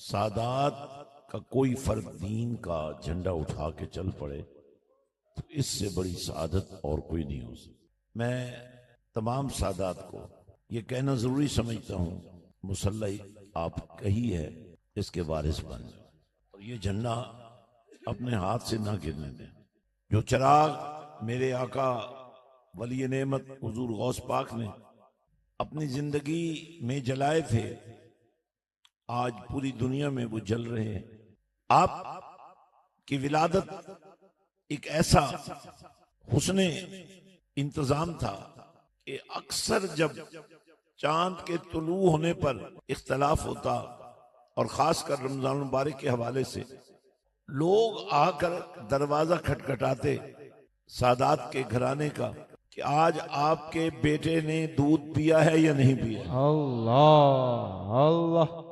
سادات کا کوئی فرد دین کا جھنڈا اٹھا کے چل پڑے تو اس سے بڑی سعادت اور کوئی نہیں ہو سکتی۔ میں تمام سادات کو یہ کہنا ضروری سمجھتا ہوں، مسلح آپ کہی ہے، اس کے وارث بن جائیں اور یہ جھنڈا اپنے ہاتھ سے نہ گرنے دیں۔ جو چراغ میرے آقا ولی نعمت حضور غوث پاک نے اپنی زندگی میں جلائے تھے، آج پوری دنیا میں وہ جل رہے ہیں۔ آپ کی ولادت ایک ایسا حسن انتظام تھا کہ اکثر جب چاند کے طلوع ہونے پر اختلاف ہوتا اور خاص کر رمضان المبارک کے حوالے سے لوگ آ کر دروازہ کھٹکھٹاتے سادات کے گھرانے کا کہ آج آپ کے بیٹے نے دودھ پیا ہے یا نہیں پیا۔ اللہ اللہ